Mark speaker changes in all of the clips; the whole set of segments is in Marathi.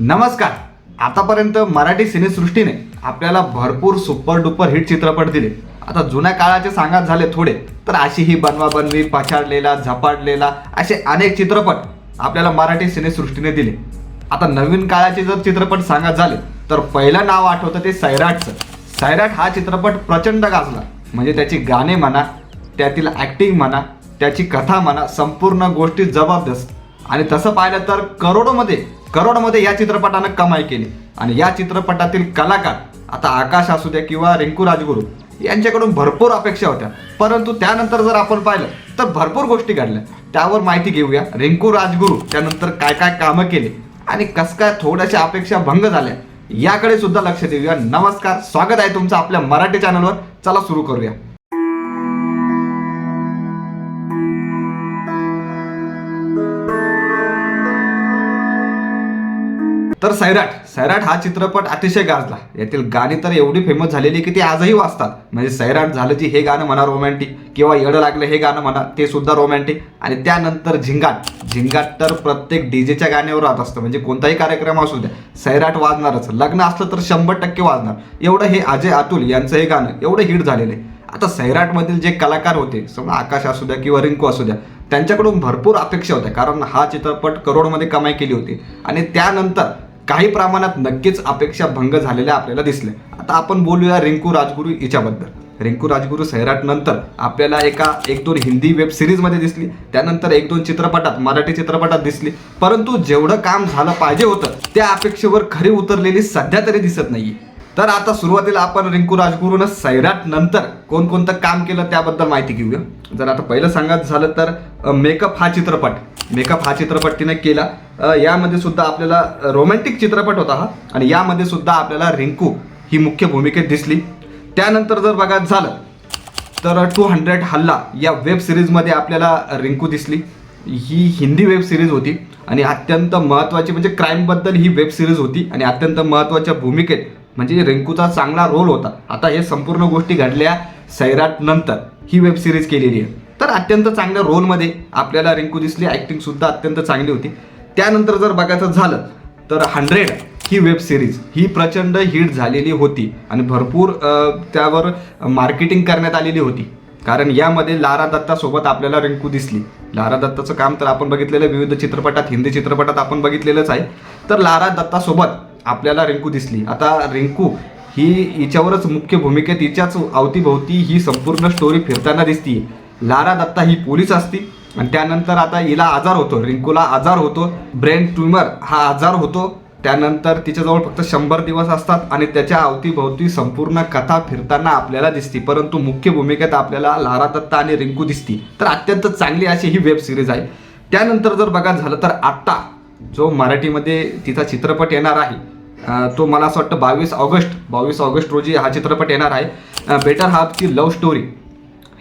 Speaker 1: नमस्कार. आतापर्यंत मराठी सिनेसृष्टीने आपल्याला भरपूर सुपर डुपर हिट चित्रपट दिले. आता जुन्या काळाचे सांगात झाले थोडे, तर अशी ही बनवाबनवी, पछाडलेला, झपाटलेला असे अनेक चित्रपट आपल्याला मराठी सिनेसृष्टीने दिले. आता नवीन काळाचे जर चित्रपट सांगात झाले तर पहिलं नाव आठवतं ते सैराटचं. सैराट हा चित्रपट प्रचंड गाजला. म्हणजे त्याची गाणे म्हणा, त्यातील ॲक्टिंग म्हणा, त्याची कथा म्हणा, संपूर्ण गोष्टी जबरदस्त. आणि तसं पाहिलं तर करोडोमध्ये या चित्रपटानं कमाई केली. आणि या चित्रपटातील कलाकार, आता आकाश असू द्या किंवा रिंकू राजगुरू, यांच्याकडून भरपूर अपेक्षा होत्या. परंतु त्यानंतर जर आपण पाहिलं तर भरपूर गोष्टी घडल्या. त्यावर माहिती घेऊया. रिंकू राजगुरू त्यानंतर काय काय कामं केली आणि कसं काय थोड्याशा अपेक्षा भंग झाल्या, याकडे सुद्धा लक्ष देऊया. नमस्कार, स्वागत आहे तुमचं आपल्या मराठी चॅनलवर. चला सुरू करूया. तर सैराट हा चित्रपट अतिशय गाजला. यातील गाणी तर एवढी फेमस झालेली की ती आजही वाजतात. म्हणजे सैराट झालं जी हे गाणं म्हणा रोमॅन्टिक, किंवा येडं लागलं हे गाणं म्हणा ते सुद्धा रोमॅन्टिक. आणि त्यानंतर झिंगाट तर प्रत्येक डीजेच्या गाण्यावर राहत असतं. म्हणजे कोणताही कार्यक्रम असू द्या, सैराट वाजणारच. लग्न असलं तर 100% वाजणार. एवढं हे अजय अतुल यांचं हे गाणं एवढं हिट झालेलं आहे. आता सैराटमधील जे कलाकार होते, समजा आकाश असू द्या किंवा रिंकू असू द्या, त्यांच्याकडून भरपूर अपेक्षा होत्या. कारण हा चित्रपट करोडमध्ये कमाई केली होती. आणि त्यानंतर काही प्रमाणात नक्कीच अपेक्षा भंग झालेल्या आपल्याला दिसल्या. आता आपण बोलूया रिंकू राजगुरू हिच्याबद्दल. रिंकू राजगुरू सैराट नंतर आपल्याला एक दोन हिंदी वेब सिरीजमध्ये दिसली. त्यानंतर 1-2 चित्रपटात, मराठी चित्रपटात दिसली. परंतु जेवढं काम झालं पाहिजे होतं त्या अपेक्षेवर खरी उतरलेली सध्या तरी दिसत नाहीये. तर आता सुरुवातीला आपण रिंकू राजगुरूनं सैराट नंतर कोणकोणतं काम केलं त्याबद्दल माहिती घेऊया. जर आता पहिलं सांगायचं झालं तर मेकअप हा चित्रपट तिने केला. यामध्ये सुद्धा आपल्याला रोमॅन्टिक चित्रपट होता हा. आणि यामध्ये सुद्धा आपल्याला रिंकू ही मुख्य भूमिकेत दिसली. त्यानंतर जर बघायचं झालं तर 200 हल्ला या वेब सिरीजमध्ये आपल्याला रिंकू दिसली. ही हिंदी वेब सिरीज होती आणि अत्यंत महत्त्वाची, म्हणजे क्राईमबद्दल ही वेब सिरीज होती. आणि अत्यंत महत्त्वाच्या भूमिकेत म्हणजे रिंकूचा चांगला रोल होता. आता हे संपूर्ण गोष्टी घडल्या सैराट नंतर ही वेब सिरीज केलेली आहे. तर अत्यंत चांगल्या रोलमध्ये आपल्याला रिंकू दिसली. ॲक्टिंग सुद्धा अत्यंत चांगली होती. त्यानंतर जर बघायचं झालं तर 100 ही वेब सिरीज ही प्रचंड हिट झालेली होती आणि भरपूर त्यावर मार्केटिंग करण्यात आलेली होती. कारण यामध्ये लारा दत्तासोबत आपल्याला रिंकू दिसली. लारा दत्ताचं काम तर आपण बघितलेलं विविध चित्रपटात, हिंदी चित्रपटात आपण बघितलेलंच आहे. तर लारा दत्तासोबत आपल्याला रिंकू दिसली. आता रिंकू ही हिच्यावरच मुख्य भूमिकेत, हिच्याच अवतीभोवती ही संपूर्ण स्टोरी फिरताना दिसती. लारा दत्ता ही पोलीस असती आणि त्यानंतर आता हिला आजार होतो, रिंकूला आजार होतो, ब्रेन ट्यूमर हा आजार होतो. त्यानंतर तिच्याजवळ फक्त 100 दिवस असतात आणि त्याच्या अवतीभोवती संपूर्ण कथा फिरताना आपल्याला दिसती. परंतु मुख्य भूमिकेत आपल्याला लारा दत्ता आणि रिंकू दिसती. तर अत्यंत चांगली अशी ही वेब सिरीज आहे. त्यानंतर जर बघायचं झालं तर आत्ता जो मराठीमध्ये तिचा चित्रपट येणार आहे तो मला असं वाटतं 22 ऑगस्ट रोजी हा चित्रपट येणार आहे. बेटर हाफची लव्ह स्टोरी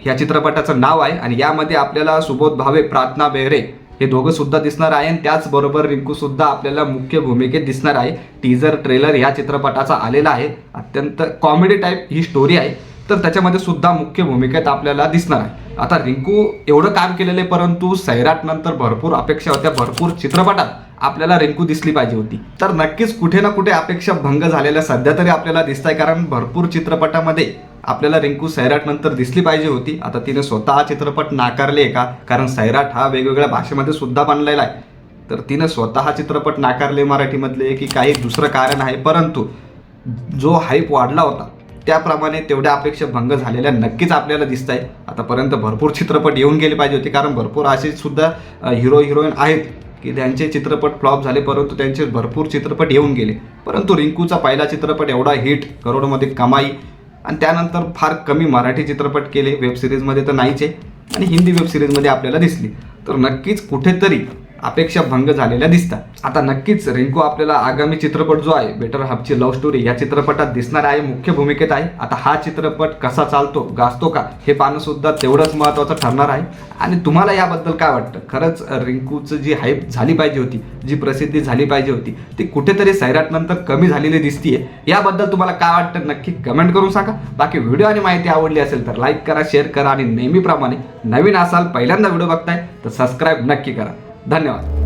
Speaker 1: ह्या चित्रपटाचं नाव आहे. आणि यामध्ये आपल्याला सुबोध भावे, प्रार्थना बेहरे हे दोघं सुद्धा दिसणार आहे. आणि त्याचबरोबर रिंकू सुद्धा आपल्याला मुख्य भूमिकेत दिसणार आहे. टीजर ट्रेलर ह्या चित्रपटाचा आलेला आहे. अत्यंत कॉमेडी टाईप ही स्टोरी आहे. तर त्याच्यामध्ये सुद्धा मुख्य भूमिकेत आपल्याला दिसणार आहे. आता रिंकू एवढं काम केलेलं आहे, परंतु सैराट नंतर भरपूर अपेक्षा होत्या. भरपूर चित्रपटात आपल्याला रिंकू दिसली पाहिजे होती. तर नक्कीच कुठे ना कुठे अपेक्षा भंग झालेल्या सध्या तरी आपल्याला दिसत आहे. कारण भरपूर चित्रपटामध्ये आपल्याला रिंकू सैराट नंतर दिसली पाहिजे होती. आता तिने स्वतः चित्रपट नाकारले का? कारण सैराट हा वेगवेगळ्या भाषेमध्ये सुद्धा बनलेला आहे. तर तिने स्वतः चित्रपट नाकारले मराठीमधले की काही दुसरं कारण आहे? परंतु जो हाईप वाढला होता त्याप्रमाणे तेवढ्या अपेक्षा भंग झालेल्या नक्कीच आपल्याला दिसत आहे. आतापर्यंत भरपूर चित्रपट येऊन गेले पाहिजे होते. कारण भरपूर असे सुद्धा हिरो हिरोईन आहेत की त्यांचे चित्रपट फ्लॉप झाले, परंतु त्यांचे भरपूर चित्रपट येऊन गेले. परंतु रिंकूचा पहिला चित्रपट एवढा हिट, करोडमध्ये कमाई, आणि त्यानंतर फार कमी मराठी चित्रपट केले. वेब सिरीजमध्ये तर नाहीच आहे आणि हिंदी वेब सिरीजमध्ये आपल्याला दिसली. तर नक्कीच कुठेतरी अपेक्षा भंग झालेल्या दिसतात. आता नक्कीच रिंकू आपल्याला आगामी चित्रपट जो आहे बेटर हाफची लव्ह स्टोरी या चित्रपटात दिसणार आहे, मुख्य भूमिकेत आहे. आता हा चित्रपट कसा चालतो, गाजतो का, हे पाहणं सुद्धा तेवढंच महत्त्वाचं ठरणार आहे. आणि तुम्हाला याबद्दल काय वाटतं? खरंच रिंकूचं जी हाईप झाली पाहिजे होती, जी प्रसिद्धी झाली पाहिजे होती, ती कुठेतरी सैराट नंतर कमी झालेली दिसतीये. याबद्दल तुम्हाला काय वाटतं नक्की कमेंट करून सांगा. बाकी व्हिडिओ आणि माहिती आवडली असेल तर लाईक करा, शेअर करा आणि नेहमीप्रमाणे नवीन असाल, पहिल्यांदा व्हिडिओ बघताय तर सबस्क्राईब नक्की करा. धन्यवाद.